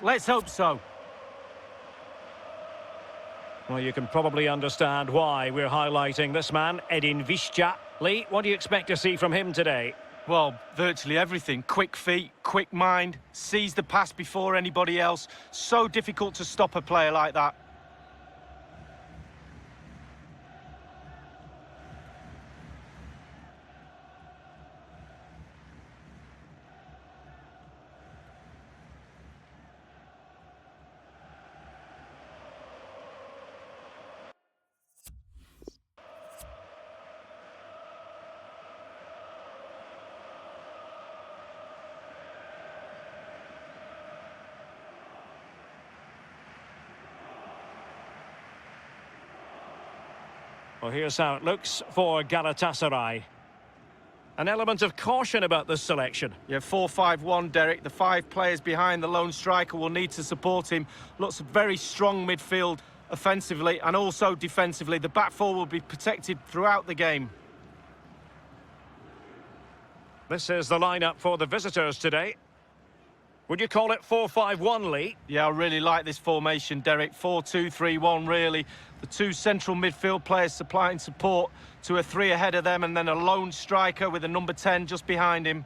Let's hope so. Well, you can probably understand why we're highlighting this man, Edin Visca. Lee, what do you expect to see from him today? Well, virtually everything. Quick feet, quick mind, sees the pass before anybody else. So difficult to stop a player like that. Well, here's how it looks for Galatasaray. An element of caution about this selection. Yeah, 4-5-1, Derek. The 5 players behind the lone striker will need to support him. Looks a very strong midfield offensively and also defensively. The back four will be protected throughout the game. This is the lineup for the visitors today. Would you call it 4-5-1, Lee? Yeah, I really like this formation, Derek. 4-2-3-1, really. The 2 central midfield players supplying support to a 3 ahead of them, and then a lone striker with a number 10 just behind him.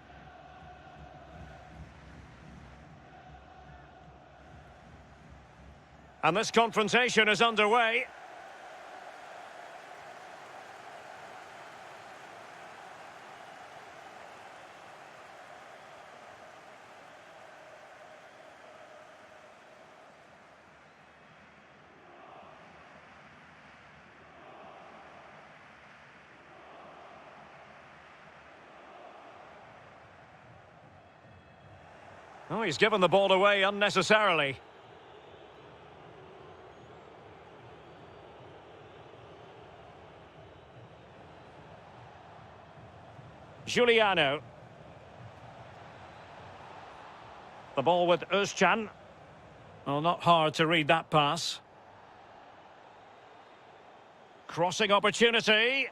And this confrontation is underway. Oh, he's given the ball away unnecessarily. Giuliano. The ball with Özcan. Well, not hard to read that pass. Crossing opportunity.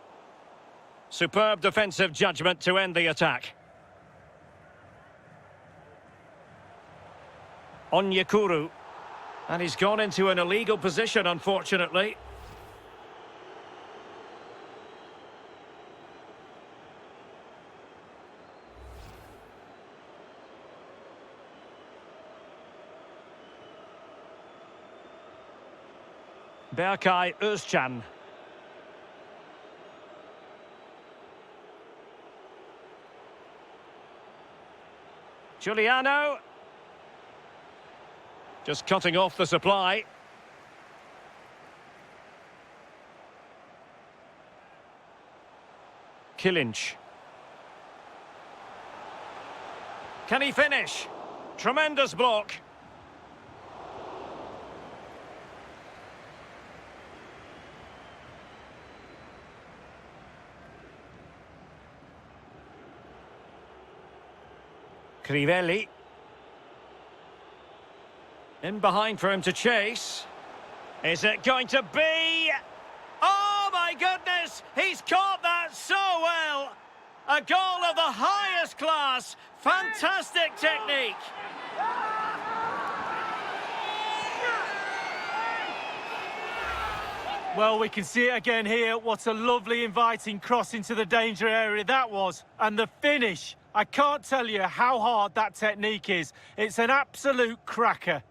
Superb defensive judgment to end the attack. Onyekuru. And he's gone into an illegal position, unfortunately. Berkay Özcan. Giuliano. Just cutting off the supply. Kilinc. Can he finish? Tremendous block. Crivelli. In behind for him to chase. Is it going to be? Oh my goodness! He's caught that so well! A goal of the highest class! Fantastic technique! Well, we can see it again here. What a lovely, inviting cross into the danger area that was. And the finish. I can't tell you how hard that technique is. It's an absolute cracker.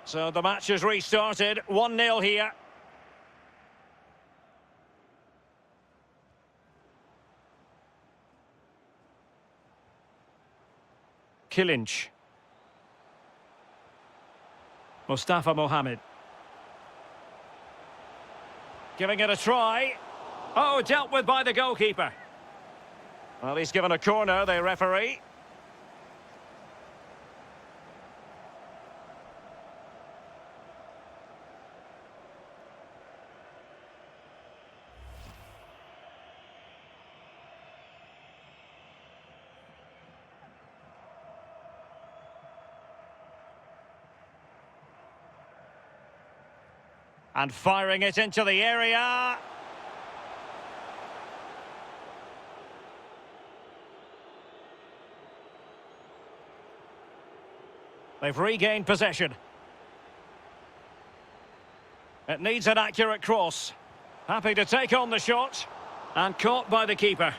So the match has restarted. 1-0 here. Kilinc. Mustafa Mohamed. Giving it a try. Oh, dealt with by the goalkeeper. Well, he's given a corner, the referee. And firing it into the area. They've regained possession. It needs an accurate cross. Happy to take on the shot. And caught by the keeper.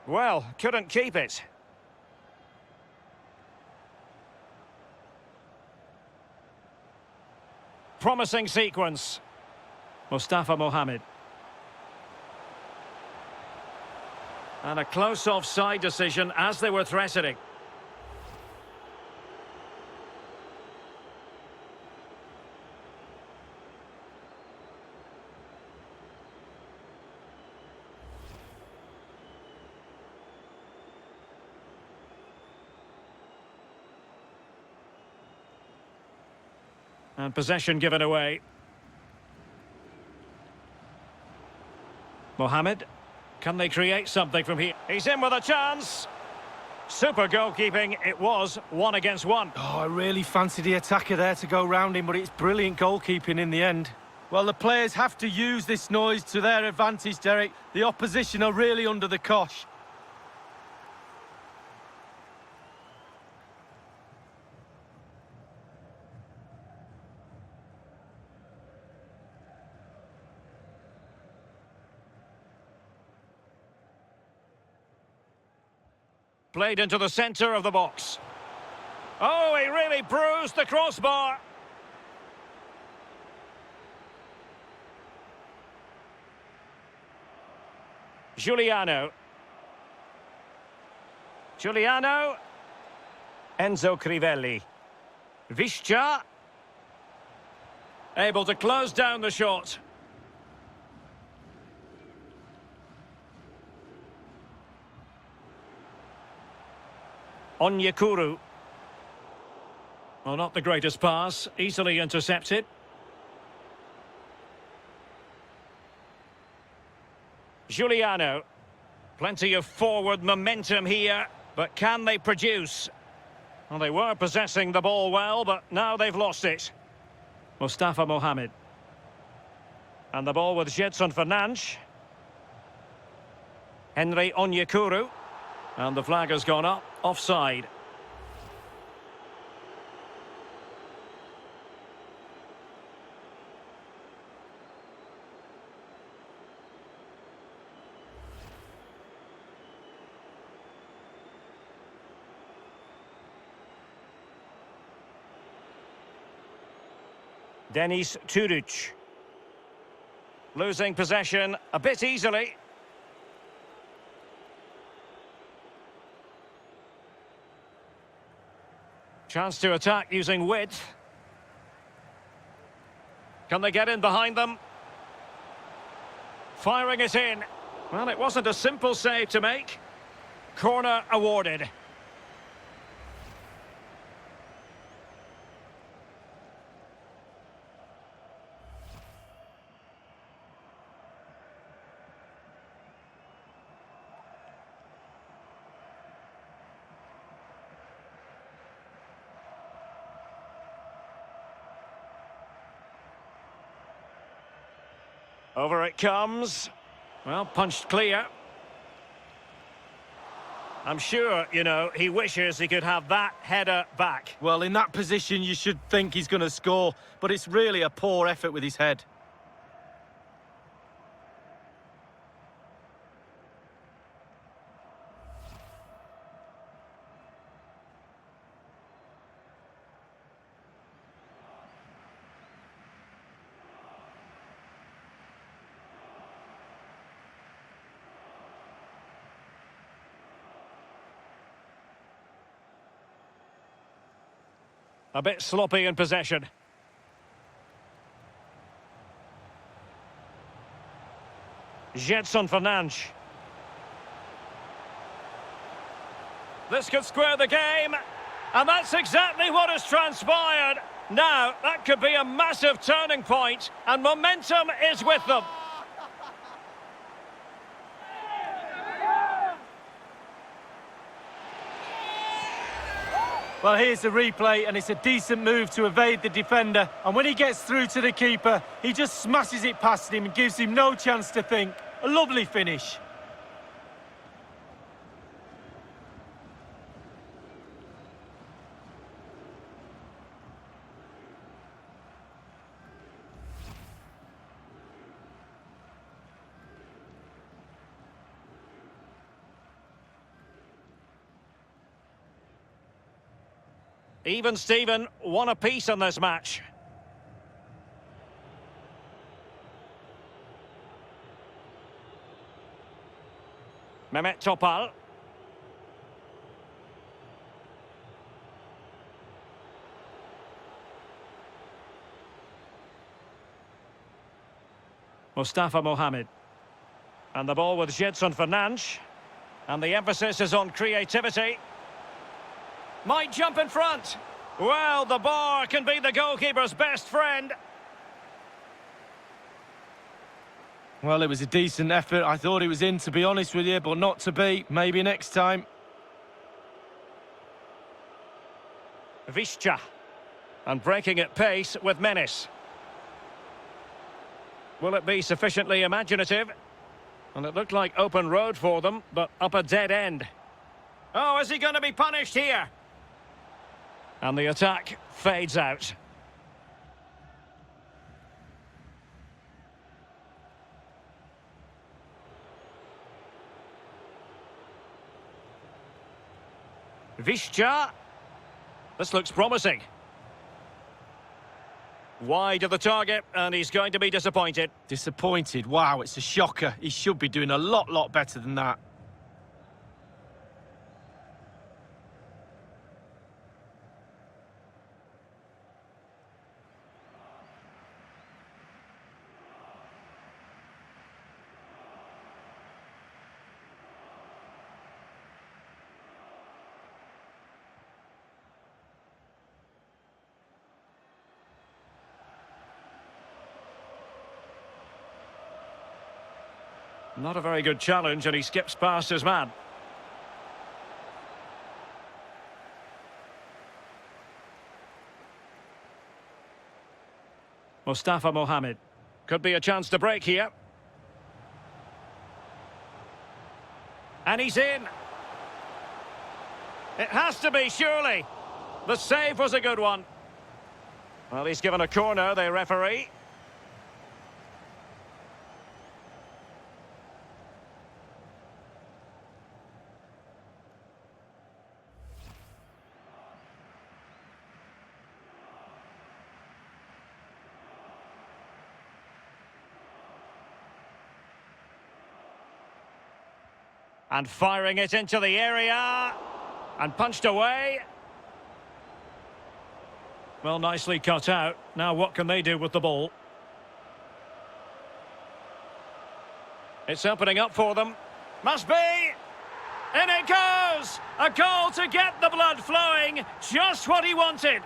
Well, couldn't keep it. Promising sequence. Mustafa Mohamed. And a close offside decision as they were threatening. And possession given away. Mohamed. Can they create something from here? He's in with a chance. Super goalkeeping. It was 1 against 1. Oh, I really fancied the attacker there to go round him, but it's brilliant goalkeeping in the end. Well, the players have to use this noise to their advantage, Derek. The opposition are really under the cosh. Played into the centre of the box. Oh, he really bruised the crossbar. Giuliano. Giuliano. Enzo Crivelli. Visca. Able to close down the shot. Onyekuru. Well, not the greatest pass. Easily intercepted. Giuliano. Plenty of forward momentum here, but can they produce? Well, they were possessing the ball well, but now they've lost it. Mustafa Mohamed. And the ball with Gedson Fernandes. Henry Onyekuru. And the flag has gone up, offside. Denis Turic. Losing possession a bit easily. Chance to attack using width. Can they get in behind them? Firing it in. Well, it wasn't a simple save to make. Corner awarded. Over it comes. Well, punched clear. I'm sure, you know, he wishes he could have that header back. Well, in that position, you should think he's going to score, but it's really a poor effort with his head. A bit sloppy in possession. Gedson Fernandes. This could square the game, and that's exactly what has transpired. Now, that could be a massive turning point, and momentum is with them. Well, here's the replay, and it's a decent move to evade the defender. And when he gets through to the keeper, he just smashes it past him and gives him no chance to think. A lovely finish. Even Steven, one apiece in this match. Mehmet Topal. Mustafa Mohamed. And the ball with Gedson Fernandes. And the emphasis is on creativity. Might jump in front. Well, the bar can be the goalkeeper's best friend. Well, it was a decent effort. I thought he was in, to be honest with you, but not to be. Maybe next time. Visca. And breaking at pace with menace. Will it be sufficiently imaginative? And it looked like open road for them, but up a dead end. Oh, is he going to be punished here? And the attack fades out. Visca. This looks promising. Wide of the target, and he's going to be disappointed. Disappointed? Wow, it's a shocker. He should be doing a lot better than that. Not a very good challenge, and he skips past his man. Mustafa Mohamed. Could be a chance to break here. And he's in. It has to be, surely. The save was a good one. Well, he's given a corner, the referee. And firing it into the area. And punched away. Well, nicely cut out. Now what can they do with the ball? It's opening up for them. Must be! In it goes! A goal to get the blood flowing. Just what he wanted.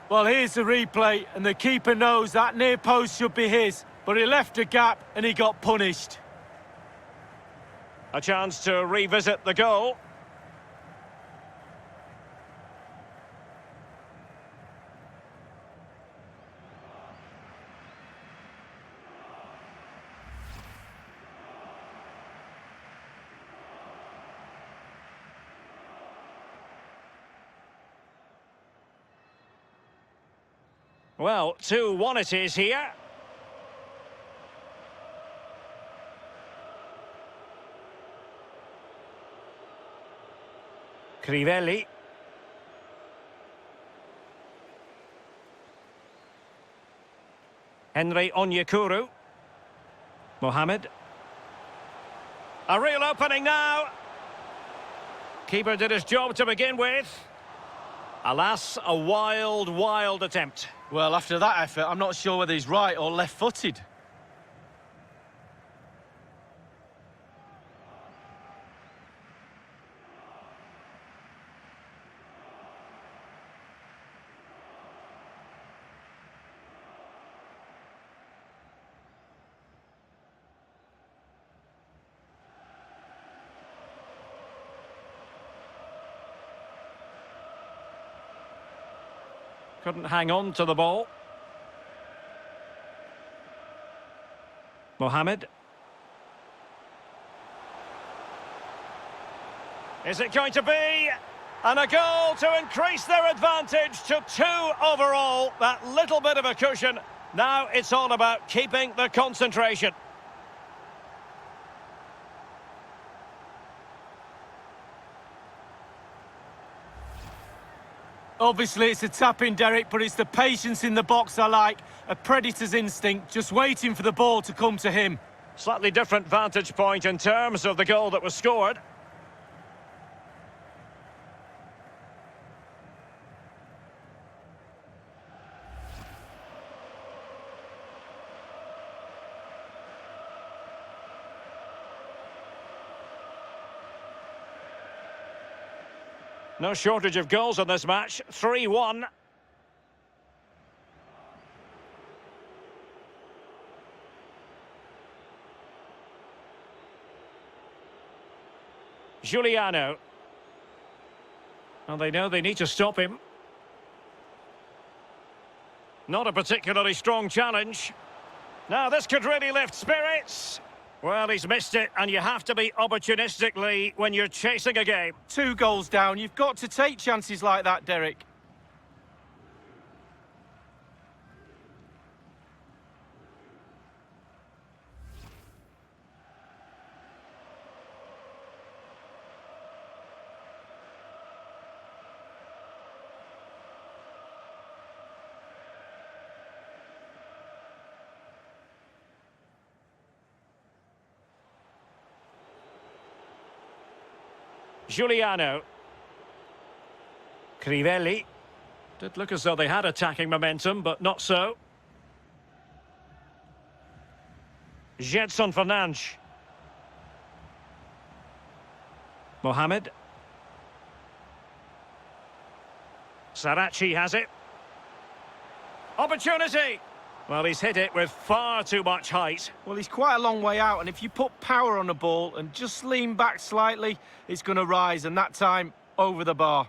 Well, here's the replay, and the keeper knows that near post should be his, but he left a gap and he got punished. A chance to revisit the goal. Well, 2-1 it is here. Crivelli. Henry Onyekuru. Mohamed. A real opening now. Keeper did his job to begin with. Alas, a wild attempt. Well, after that effort, I'm not sure whether he's right or left-footed. Couldn't hang on to the ball. Mohamed. Is it going to be? And a goal to increase their advantage to 2 overall. That little bit of a cushion. Now it's all about keeping the concentration. Obviously, it's a tap-in, Derek, but it's the patience in the box I like. A predator's instinct, just waiting for the ball to come to him. Slightly different vantage point in terms of the goal that was scored. No shortage of goals in this match. 3-1. Giuliano. And they know they need to stop him. Not a particularly strong challenge. Now this could really lift spirits. Well, he's missed it, and you have to be opportunistically when you're chasing a game. 2 goals down, you've got to take chances like that, Derek. Giuliano. Crivelli. Did look as though they had attacking momentum, but not so. Gedson Fernandes. Mohamed. Saracchi has it. Opportunity! Well, he's hit it with far too much height. Well, he's quite a long way out, and if you put power on the ball and just lean back slightly, it's going to rise, and that time, over the bar.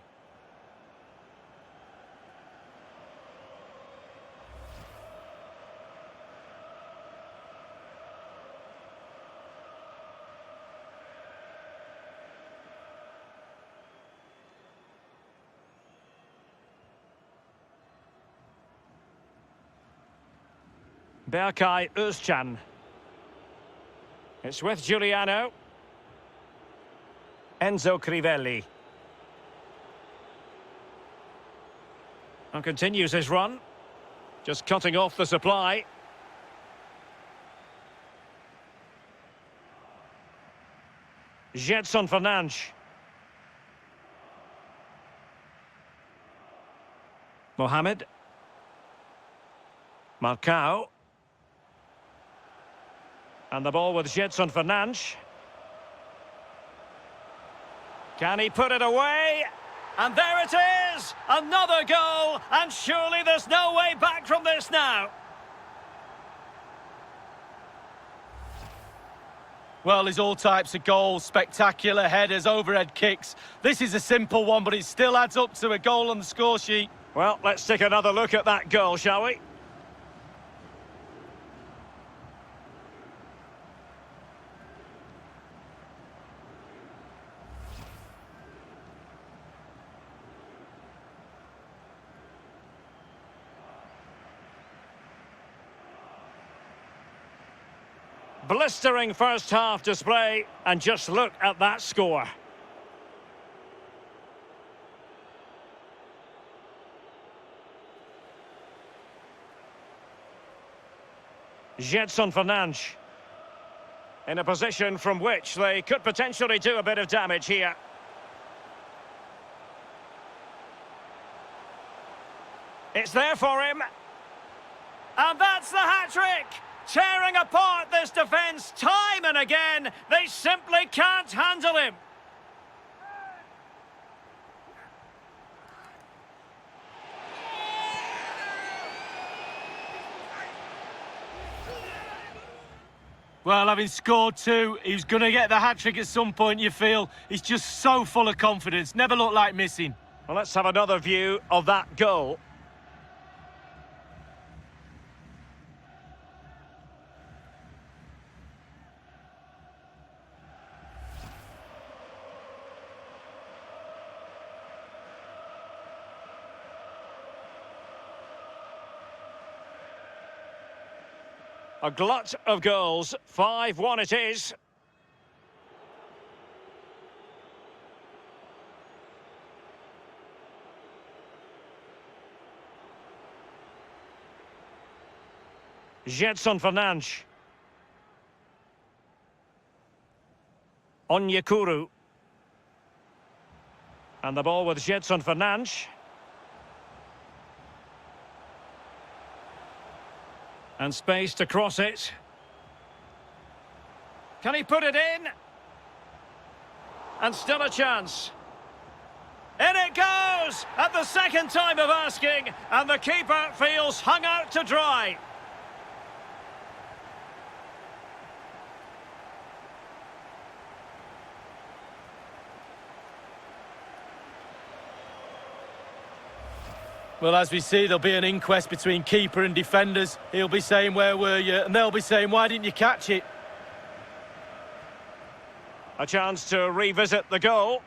Berkay Özcan. It's with Giuliano. Enzo Crivelli. And continues his run. Just cutting off the supply. Gedson Fernandes. Mohamed. Marcao. And the ball with Gedson Fernandes. Can he put it away? And there it is! Another goal! And surely there's no way back from this now. Well, there's all types of goals, spectacular headers, overhead kicks. This is a simple one, but it still adds up to a goal on the score sheet. Well, let's take another look at that goal, shall we? Blistering first half display, and just look at that score. Gedson Fernandes in a position from which they could potentially do a bit of damage here. It's there for him. And that's the hat-trick! Tearing apart this defence time and again. They simply can't handle him. Well, having scored 2, he's going to get the hat-trick at some point, you feel. He's just so full of confidence, never looked like missing. Well, let's have another view of that goal. A glut of goals. 5-1 it is. Gedson Fernandes. Onyekuru. And the ball with Gedson Fernandes. And space to cross it. Can he put it in? And still a chance. In it goes! At the second time of asking, and the keeper feels hung out to dry. Well, as we see, there'll be an inquest between keeper and defenders. He'll be saying, where were you? And they'll be saying, why didn't you catch it? A chance to revisit the goal.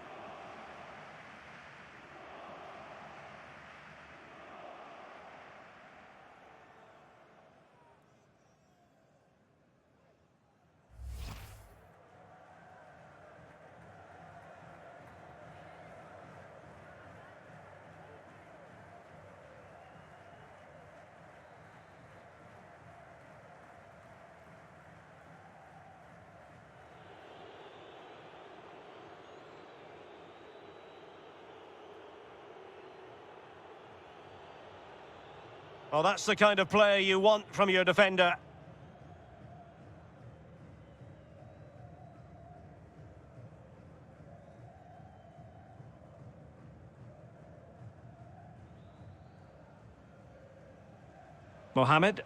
Well, that's the kind of player you want from your defender. Mohamed.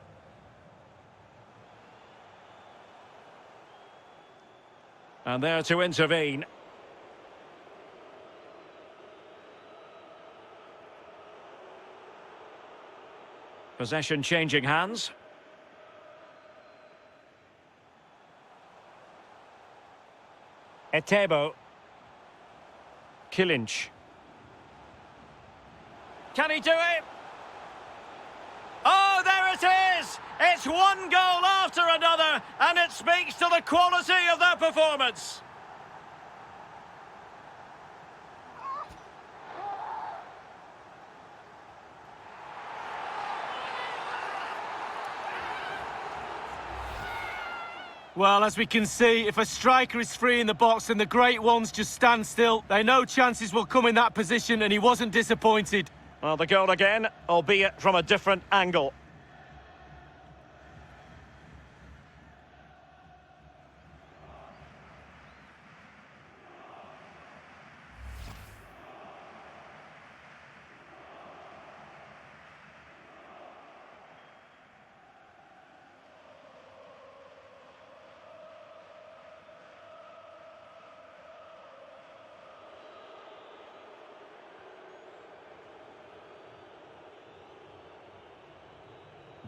And there to intervene. Possession changing hands. Etebo. Kilinc. Can he do it? Oh, there it is! It's one goal after another, and it speaks to the quality of their performance. Well, as we can see, if a striker is free in the box and the great ones just stand still, they know chances will come in that position, and he wasn't disappointed. Well, the goal again, albeit from a different angle.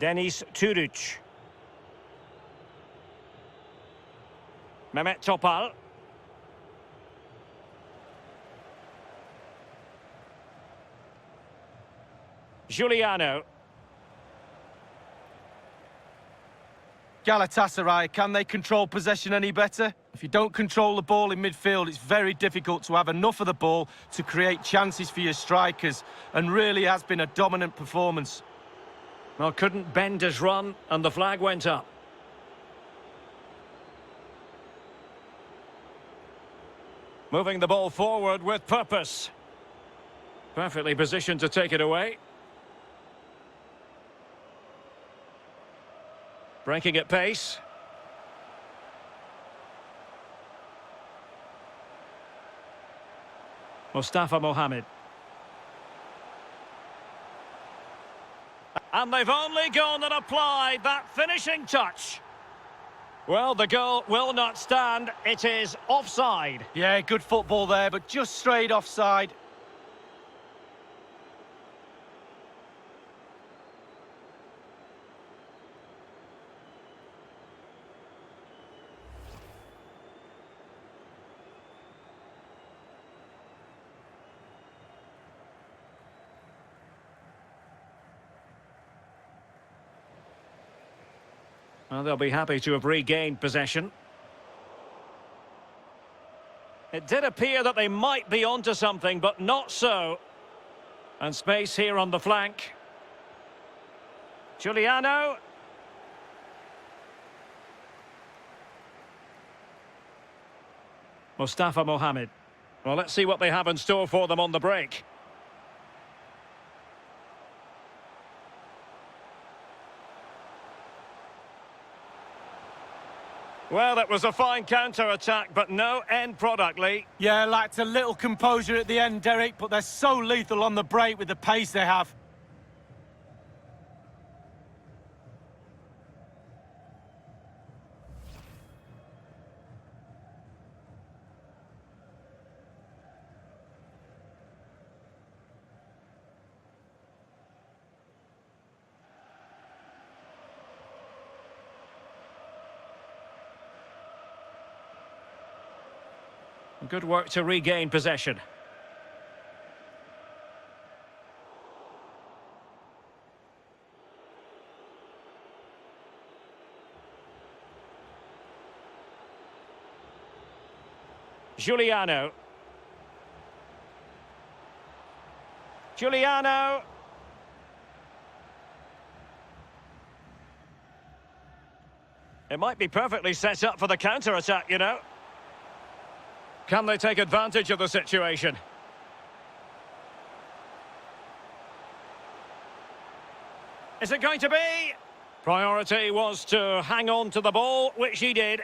Deniz Türüç. Mehmet Topal. Giuliano. Galatasaray, can they control possession any better? If you don't control the ball in midfield, it's very difficult to have enough of the ball to create chances for your strikers, and really has been a dominant performance. Well, couldn't bend his run, and the flag went up. Moving the ball forward with purpose. Perfectly positioned to take it away. Breaking at pace. Mustafa Mohamed. And they've only gone and applied that finishing touch. Well, the goal will not stand. It is offside. Yeah, good football there, but just straight offside. Well, they'll be happy to have regained possession. It did appear that they might be onto something, but not so. And space here on the flank. Giuliano. Mustafa Mohamed. Well, let's see what they have in store for them on the break. Well, it was a fine counter-attack, but no end product, Lee. Yeah, lacked a little composure at the end, Derek, but they're so lethal on the break with the pace they have. Good work to regain possession. Giuliano. Giuliano. It might be perfectly set up for the counter-attack, you know. Can they take advantage of the situation? Is it going to be? Priority was to hang on to the ball, which he did.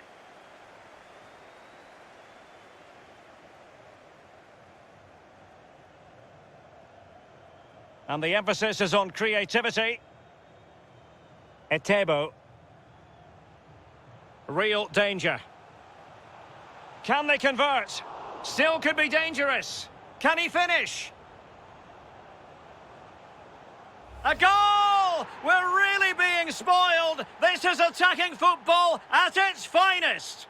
And the emphasis is on creativity. Etebo. Real danger. Can they convert? Still could be dangerous. Can he finish? A goal! We're really being spoiled. This is attacking football at its finest.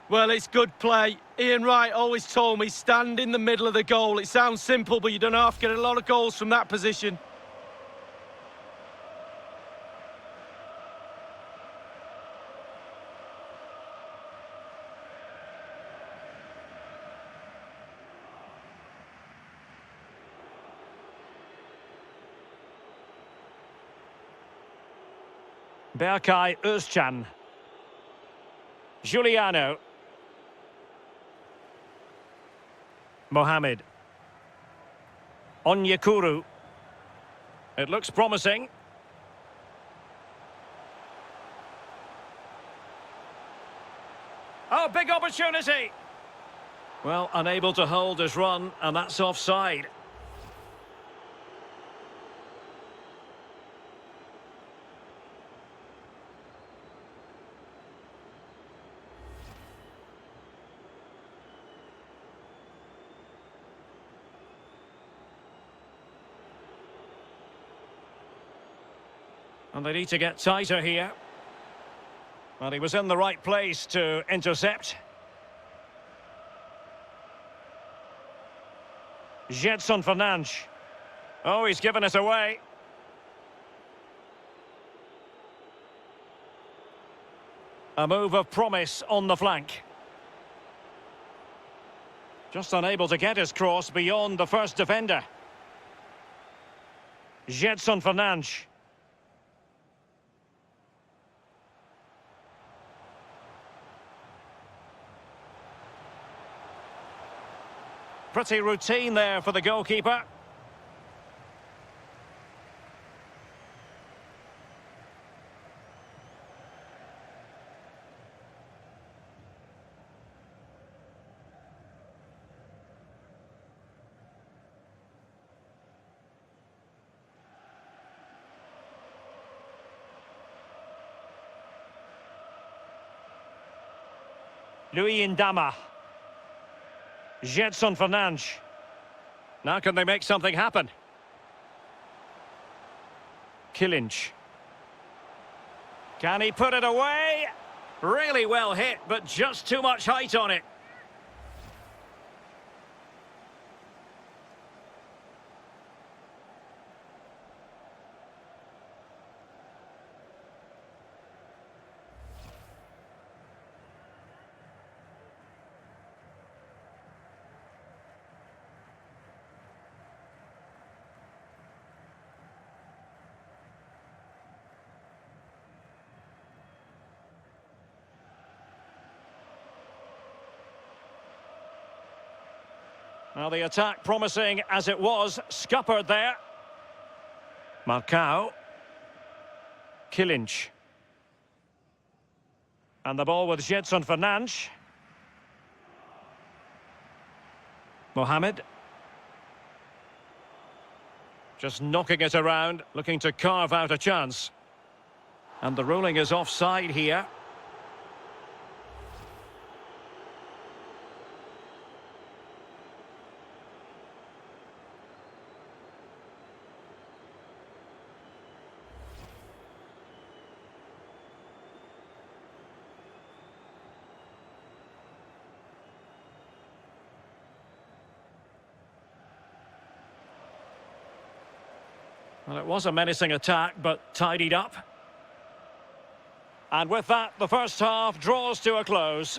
Well, it's good play. Ian Wright always told me, stand in the middle of the goal. It sounds simple, but you don't have to get a lot of goals from that position. Berkay Özcan. Giuliano. Mohamed. Onyekuru. It looks promising. Oh, big opportunity! Well, unable to hold his run, and that's offside. And they need to get tighter here. Well, he was in the right place to intercept. Gedson Fernandes. Oh, he's given it away. A move of promise on the flank. Just unable to get his cross beyond the first defender. Gedson Fernandes. Pretty routine there for the goalkeeper. Louis Ndama. Gedson Fernandes. Now can they make something happen? Kilinch. Can he put it away? Really well hit, but just too much height on it. Well, the attack promising as it was, scuppered there. Marcao. Kilinc. And the ball with Gedson Fernandes. Mohamed. Just knocking it around, looking to carve out a chance. And the ruling is offside here. Well, it was a menacing attack, but tidied up. And with that, the first half draws to a close.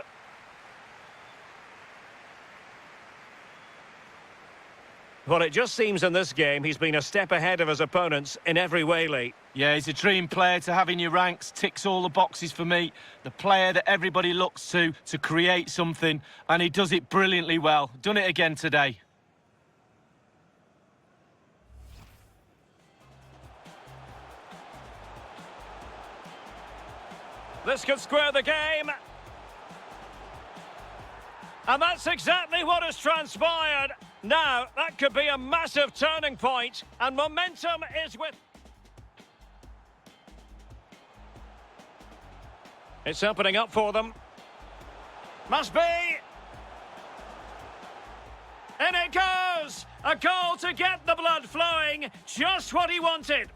Well, it just seems in this game he's been a step ahead of his opponents in every way, Lee. Yeah, he's a dream player to have in your ranks, ticks all the boxes for me. The player that everybody looks to create something, and he does it brilliantly well. Done it again today. This could square the game. And that's exactly what has transpired. Now, that could be a massive turning point, and momentum is with... It's opening up for them. Must be! In it goes! A goal to get the blood flowing, just what he wanted.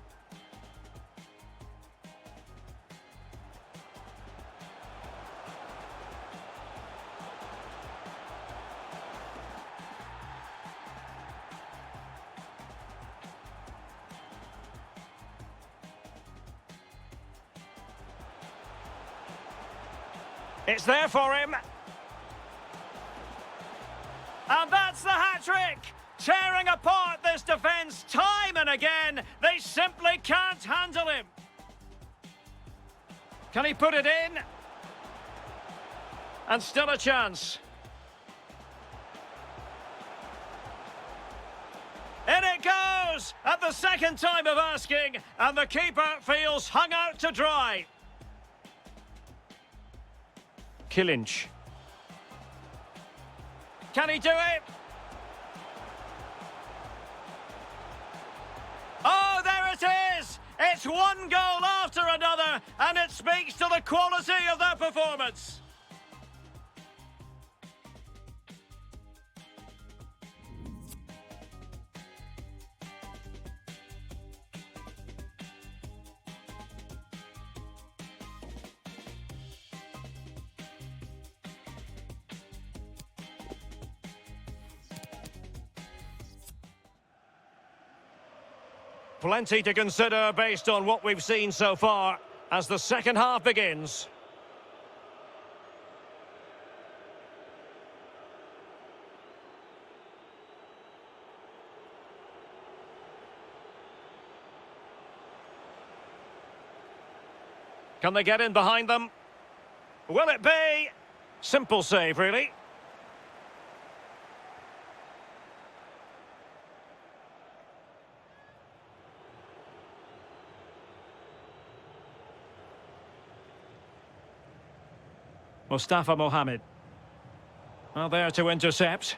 It's there for him. And that's the hat-trick! Tearing apart this defence time and again. They simply can't handle him. Can he put it in? And still a chance. In it goes! At the second time of asking, and the keeper feels hung out to dry. Kilinc. Can he do it? Oh, there it is! It's one goal after another, and it speaks to the quality of their performance. Plenty to consider based on what we've seen so far as the second half begins. Can they get in behind them? Will it be? Simple save, really. Mustafa Mohamed. Well, there to intercept.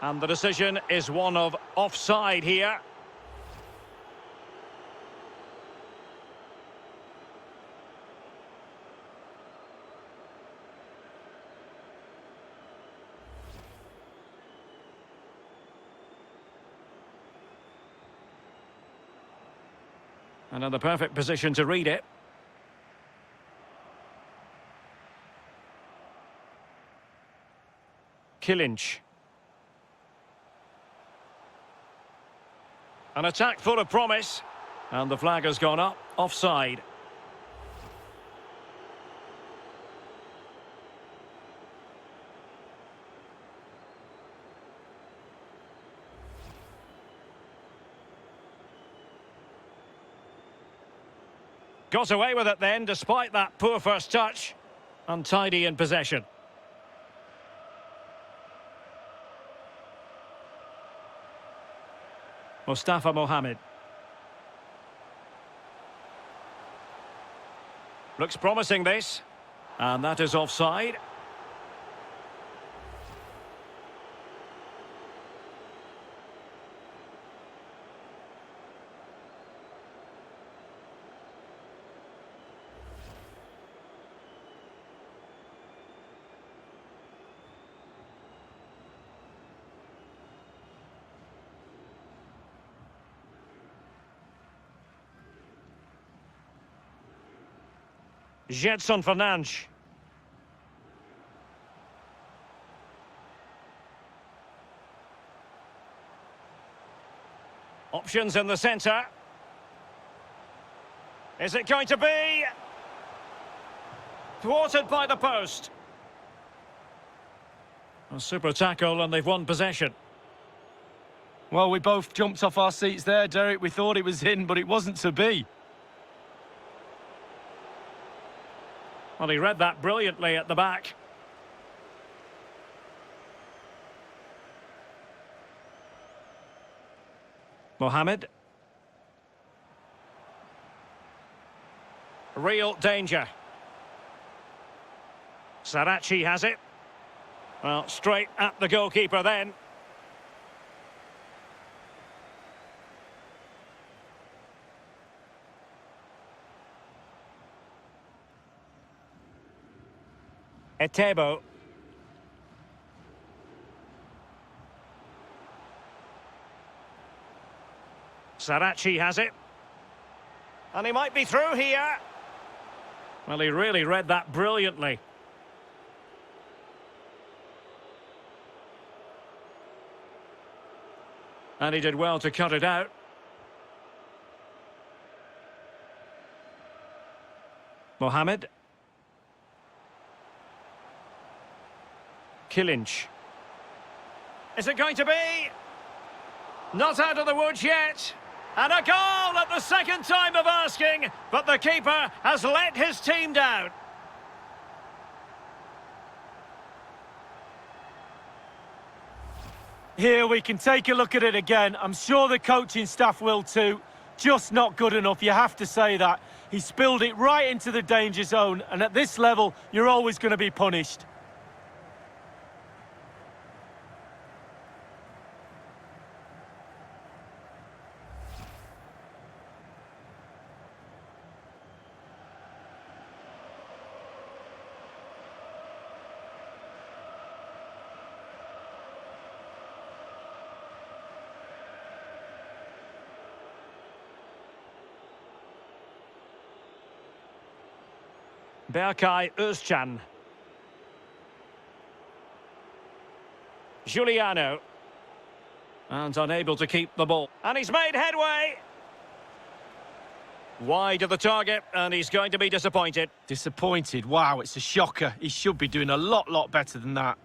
And the decision is one of offside here. And in the perfect position to read it. Kilinc. An attack full of promise. And the flag has gone up, offside. Got away with it then, despite that poor first touch. Untidy in possession. Mustafa Mohamed. Looks promising, this. And that is offside. Gedson Fernandes. Options in the centre. Is it going to be? Thwarted by the post. A super tackle and they've won possession. Well, we both jumped off our seats there, Derek. We thought it was in, but it wasn't to be. Well, he read that brilliantly at the back. Mohamed. Real danger. Saracchi has it. Well, straight at the goalkeeper then. Etebo. Saracchi has it. And he might be through here. Well, he really read that brilliantly. And he did well to cut it out. Mohamed. Kilinch. Is it going to be? Not out of the woods yet. And a goal at the second time of asking, but the keeper has let his team down. Here we can take a look at it again. I'm sure the coaching staff will too. Just not good enough, you have to say that. He spilled it right into the danger zone, and at this level, you're always going to be punished. Berkay Özcan. Giuliano. And unable to keep the ball. And he's made headway. Wide of the target, and he's going to be disappointed. Disappointed? Wow, it's a shocker. He should be doing a lot better than that.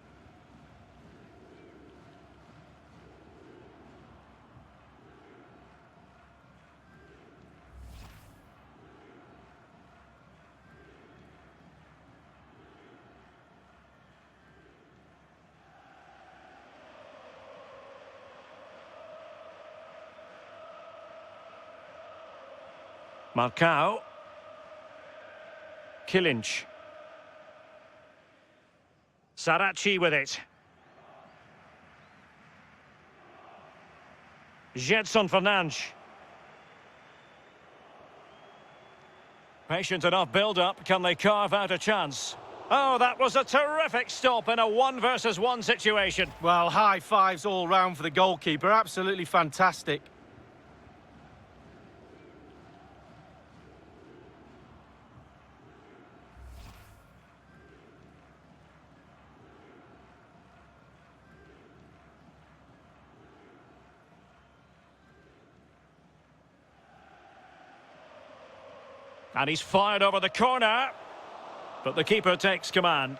Marcao. Kilinch. Saracchi with it. Gedson Fernandes. Patient enough build-up. Can they carve out a chance? Oh, that was a terrific stop in a 1-versus-1 situation. Well, high fives all round for the goalkeeper. Absolutely fantastic. And he's fired over the corner. But the keeper takes command.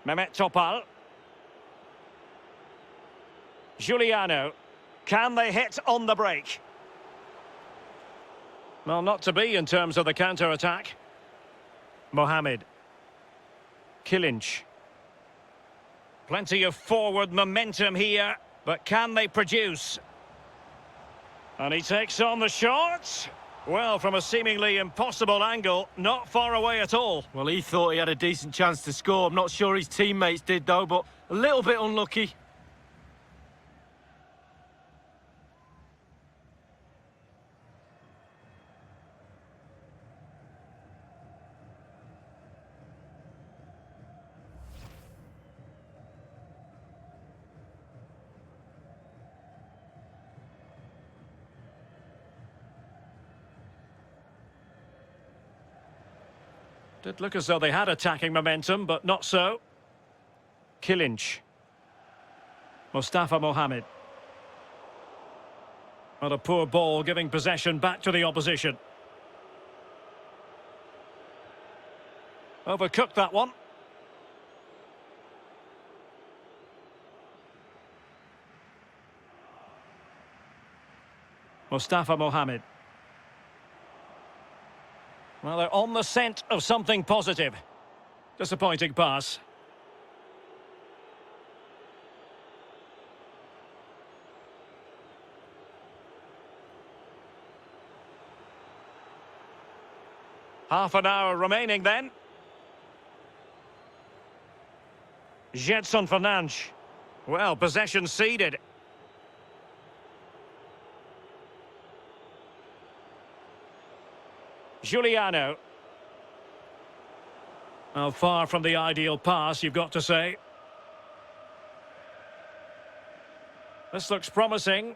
Mehmet Topal. Giuliano. Can they hit on the break? Well, not to be in terms of the counter-attack. Mohamed. Kilinc. Plenty of forward momentum here, but can they produce? And he takes on the shot. Well, from a seemingly impossible angle, not far away at all. Well, he thought he had a decent chance to score. I'm not sure his teammates did, though, but a little bit unlucky. Did look as though they had attacking momentum, but not so. Kilinc. Mustafa Mohamed. Not a poor ball, giving possession back to the opposition. Overcooked that one. Mustafa Mohamed. Well, they're on the scent of something positive. Disappointing pass. Half an hour remaining then. Gedson Fernandes. Well, possession ceded. Giuliano. Well, far from the ideal pass, you've got to say. This looks promising.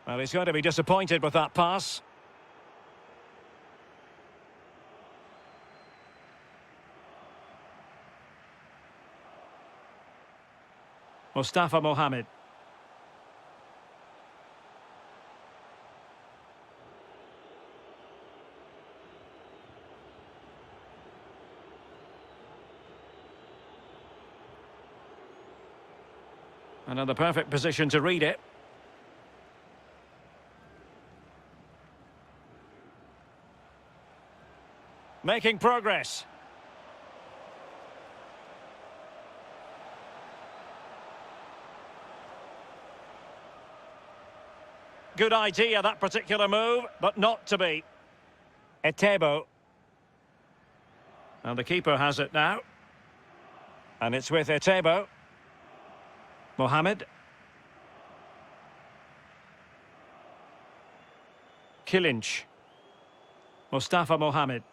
Well, he's going to be disappointed with that pass. Mustafa Mohamed. Another perfect position to read it. Making progress. Good idea, that particular move, but not to be. Etebo. And the keeper has it now. And it's with Etebo. Mohamed. Kilinc. Mustafa Mohamed.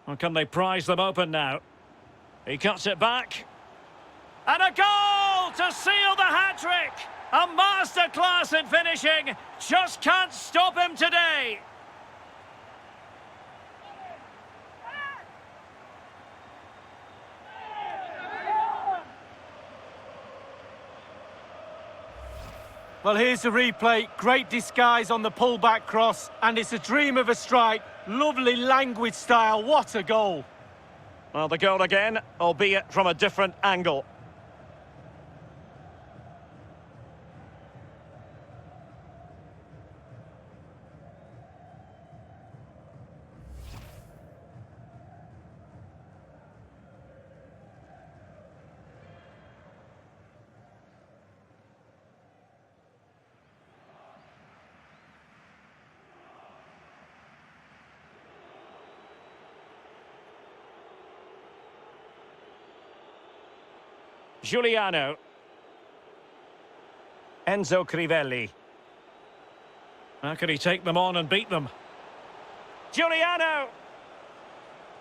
Well, can they prize them open now? He cuts it back. And a goal to seal the hat-trick! A masterclass in finishing. Just can't stop him today. Well, here's the replay. Great disguise on the pull-back cross, and it's a dream of a strike. Lovely languid style. What a goal. Well, the goal again, albeit from a different angle. Giuliano. Enzo Crivelli. How can he take them on and beat them? Giuliano!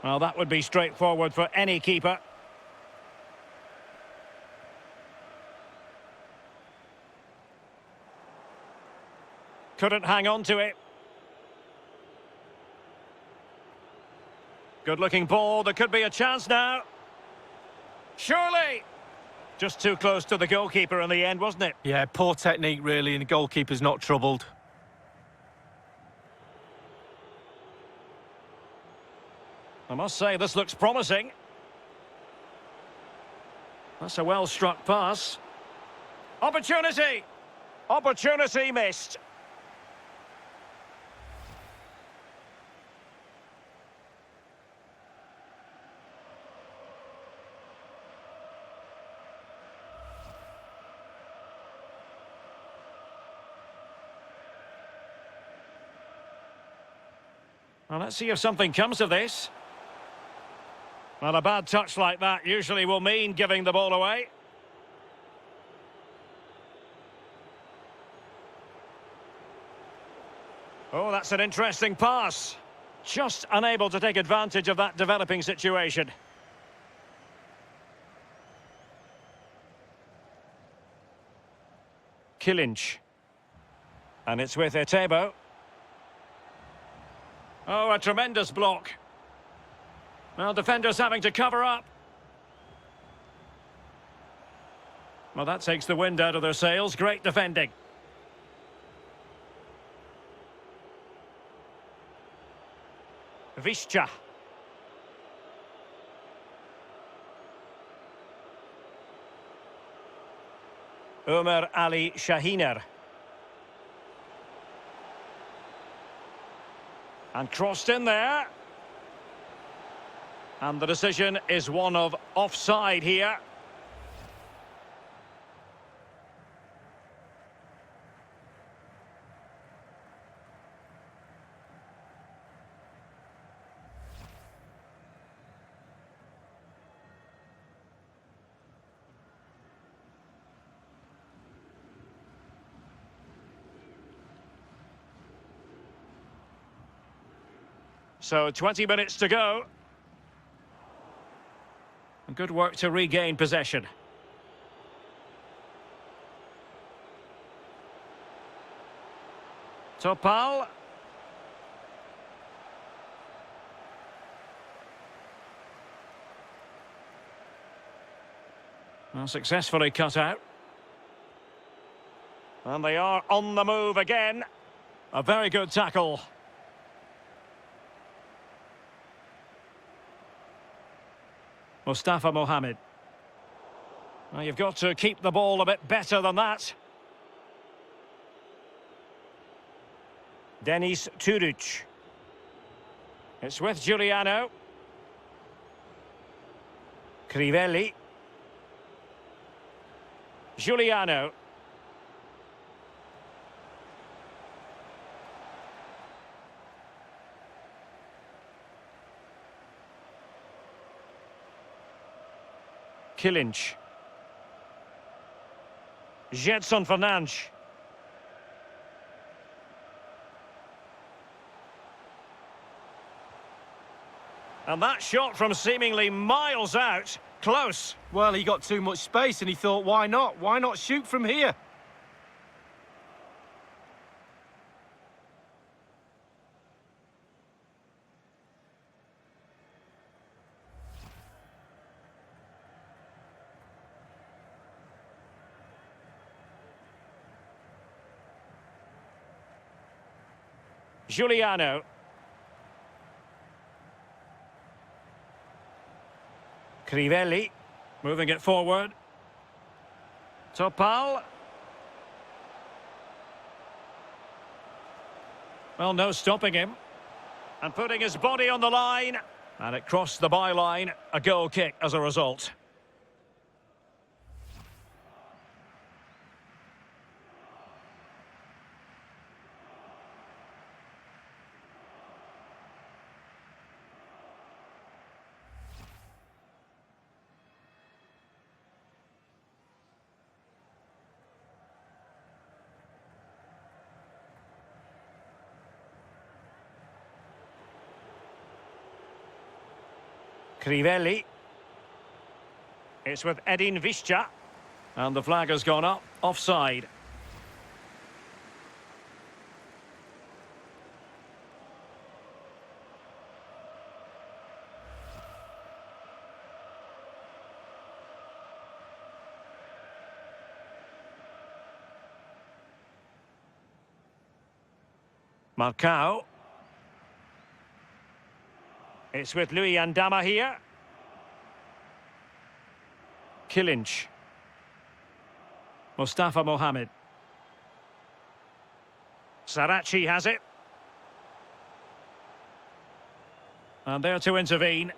Well, that would be straightforward for any keeper. Couldn't hang on to it. Good-looking ball. There could be a chance now. Surely! Just too close to the goalkeeper in the end, wasn't it? Yeah, poor technique, really, and the goalkeeper's not troubled. I must say, this looks promising. That's a well-struck pass. Opportunity! Opportunity missed. Well, let's see if something comes of this. Well, a bad touch like that usually will mean giving the ball away. Oh, that's an interesting pass. Just unable to take advantage of that developing situation. Killinch. And it's with Etebo. Oh, a tremendous block. Well, defenders having to cover up. Well, that takes the wind out of their sails. Great defending. Visca. Ömer Ali Şahiner. And crossed in there. And the decision is one of offside here. So 20 minutes to go. Good work to regain possession. Topal. Well, successfully cut out. And they are on the move again. A very good tackle. Mustafa Mohamed. Well, you've got to keep the ball a bit better than that. Denis Turic. It's with Giuliano. Crivelli. Giuliano. Killinch. Gedson Fernandes. And that shot from seemingly miles out, close. Well, he got too much space and he thought, why not? Why not shoot from here? Giuliano. Crivelli, moving it forward. Topal. Well, no stopping him. And putting his body on the line. And it crossed the byline. A goal kick as a result. Crivelli. It's with Edin Visca. And the flag has gone up, offside. Marcao. It's with Louis Andama here. Kilinc. Mustafa Mohamed. Sarachi has it. And there to intervene.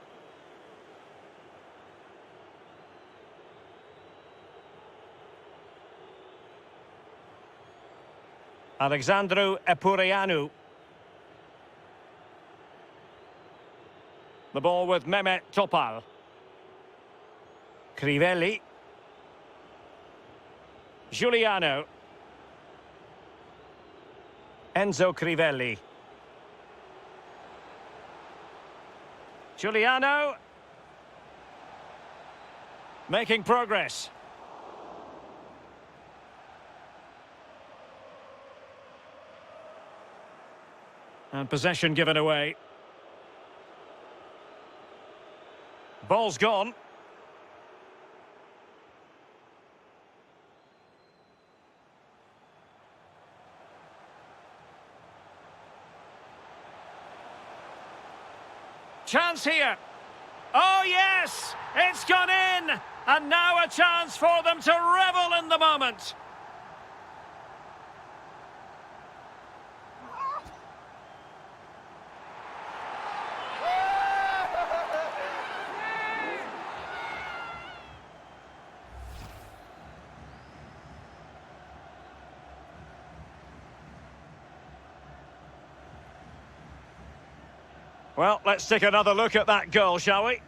Alexandru Epureanu. The ball with Mehmet Topal. Crivelli. Giuliano. Enzo Crivelli. Giuliano. Making progress. And possession given away. Ball's gone. Chance here. Oh yes, it's gone in. And now a chance for them to revel in the moment. Well, let's take another look at that goal, shall we?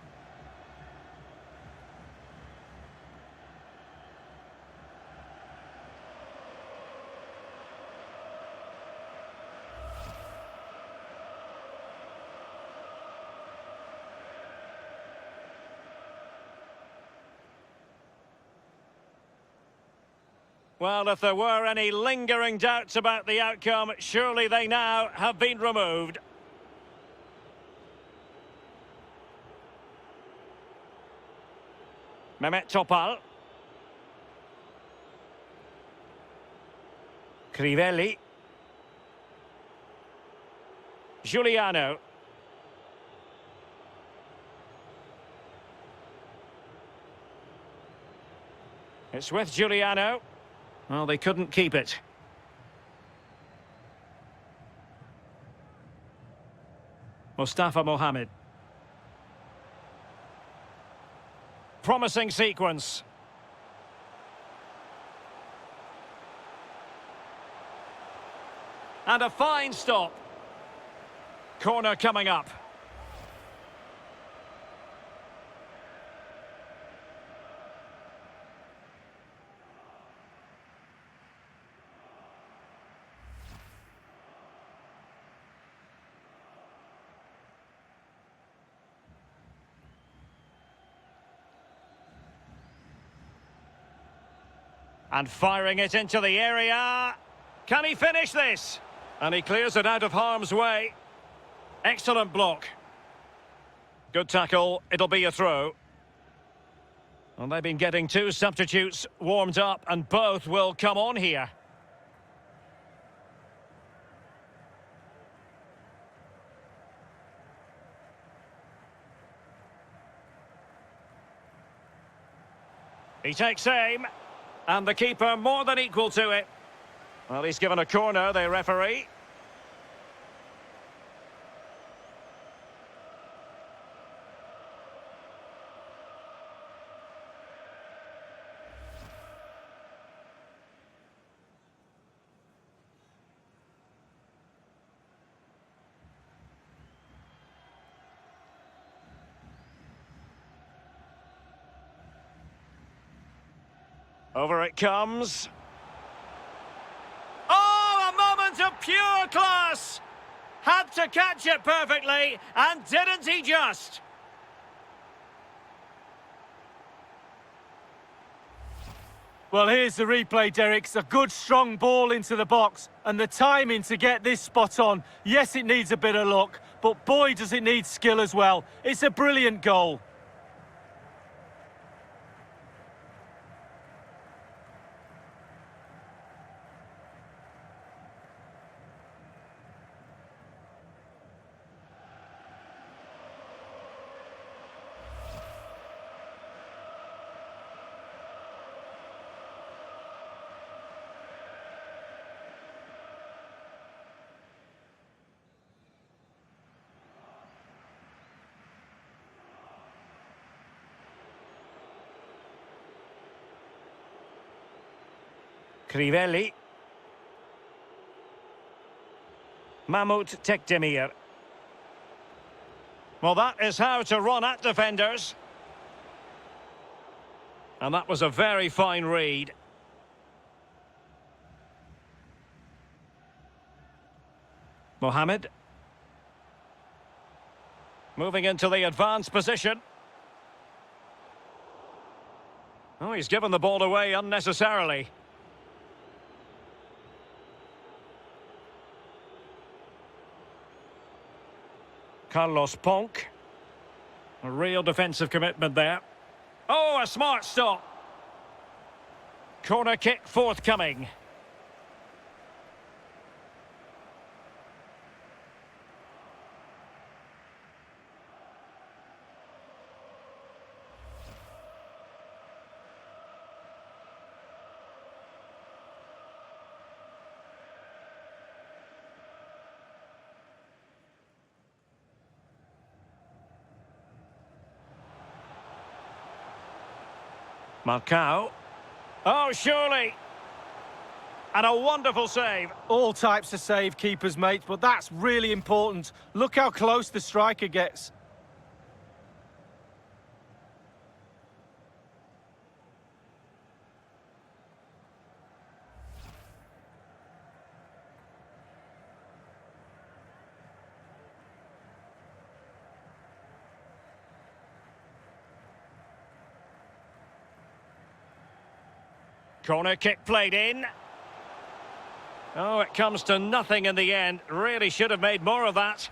Well, if there were any lingering doubts about the outcome, surely they now have been removed. Mehmet Topal. Crivelli. Giuliano. It's with Giuliano. Well, they couldn't keep it. Mustafa Mohamed. Promising sequence. And a fine stop. Corner coming up. And firing it into the area. Can he finish this? And he clears it out of harm's way. Excellent block. Good tackle. It'll be a throw. Well, they've been getting two substitutes warmed up, and both will come on here. He takes aim. And the keeper more than equal to it. Well, he's given a corner, the referee. Over it comes. Oh, a moment of pure class! Had to catch it perfectly, and didn't he just? Well, here's the replay, Derek. It's a good, strong ball into the box. And the timing to get this spot on, yes, it needs a bit of luck, but boy, does it need skill as well. It's a brilliant goal. Crivelli. Mahmout Tekdemir. Well, that is how to run at defenders. And that was a very fine read. Mohamed. Moving into the advanced position. Oh, he's given the ball away unnecessarily. Carlos Ponk. A real defensive commitment there. Oh, a smart stop. Corner kick forthcoming. Marcao. Oh, surely. And a wonderful save. All types of save keepers, mate, but that's really important. Look how close the striker gets. Corner kick played in. Oh, it comes to nothing in the end. Really should have made more of that.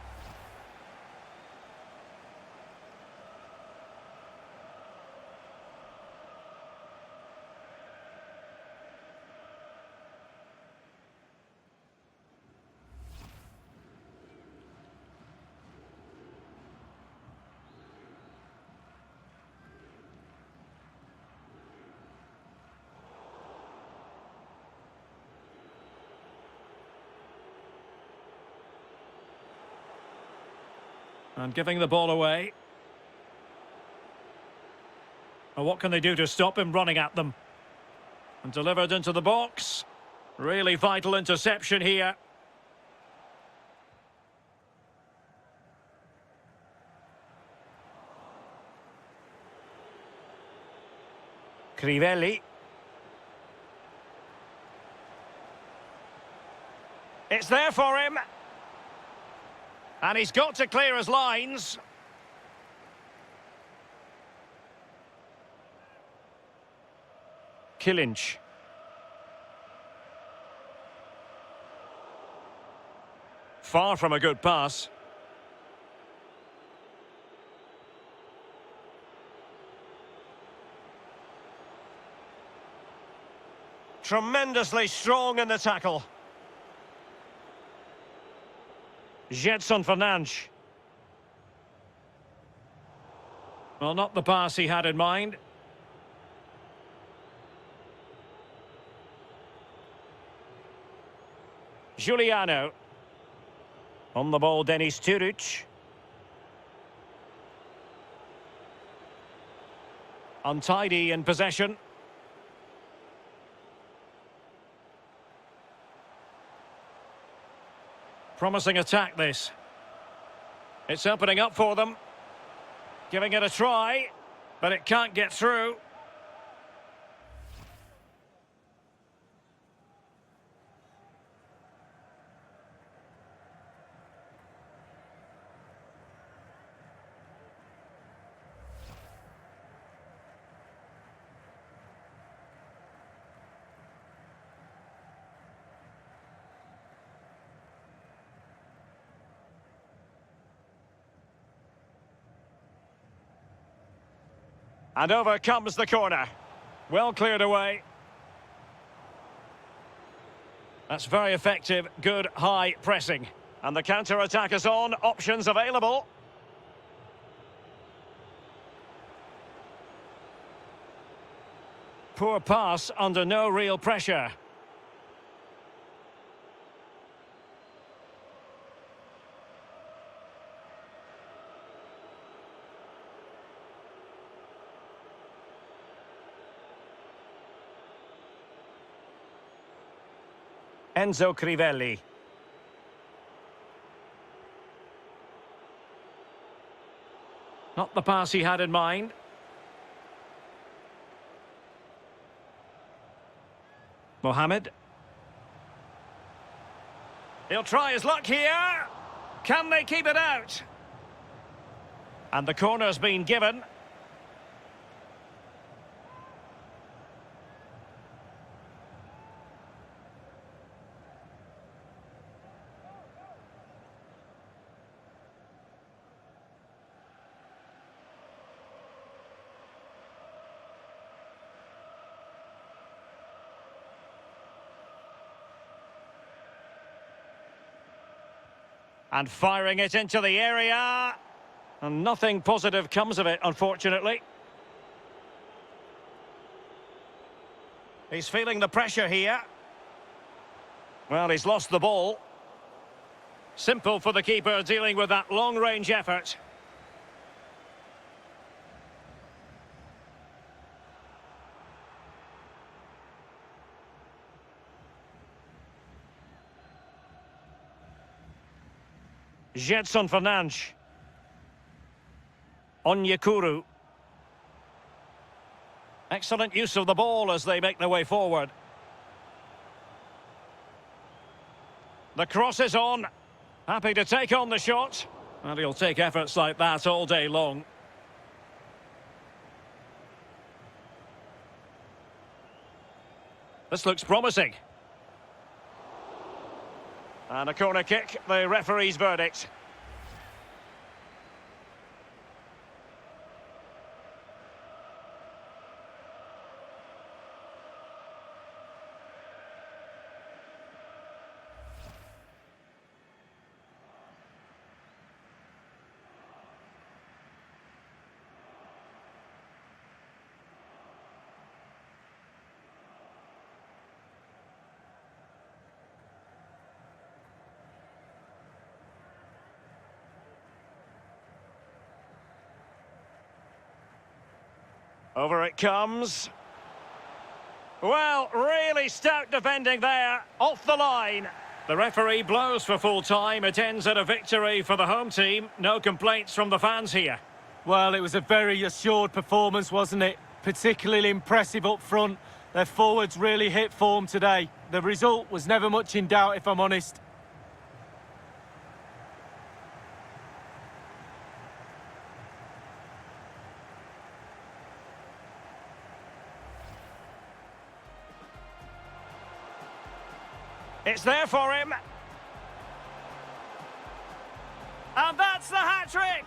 And giving the ball away. Well, what can they do to stop him running at them? And delivered into the box. Really vital interception here. Crivelli. It's there for him. And he's got to clear his lines. Killinch. Far from a good pass. Tremendously strong in the tackle. Gedson Fernandes. Well, not the pass he had in mind. Giuliano. On the ball, Denis Turic. Untidy in possession. Promising attack, this. It's opening up for them. Giving it a try, but it can't get through. And over comes the corner. Well cleared away. That's very effective, good high pressing. And the counter-attack is on, options available. Poor pass under no real pressure. Enzo Crivelli. Not the pass he had in mind. Mohamed. He'll try his luck here. Can they keep it out? And the corner's been given. And firing it into the area. And nothing positive comes of it, unfortunately. He's feeling the pressure here. Well, he's lost the ball. Simple for the keeper dealing with that long-range effort. Gedson Fernandes. Onyekuru. Excellent use of the ball as they make their way forward. The cross is on. Happy to take on the shot. And he'll take efforts like that all day long. This looks promising. And a corner kick, the referee's verdict. Over it comes. Well, really stout defending there, off the line. The referee blows for full time. It ends at a victory for the home team. No complaints from the fans here. Well, it was a very assured performance, wasn't it? Particularly impressive up front. Their forwards really hit form today. The result was never much in doubt, if I'm honest. It's there for him. And that's the hat-trick!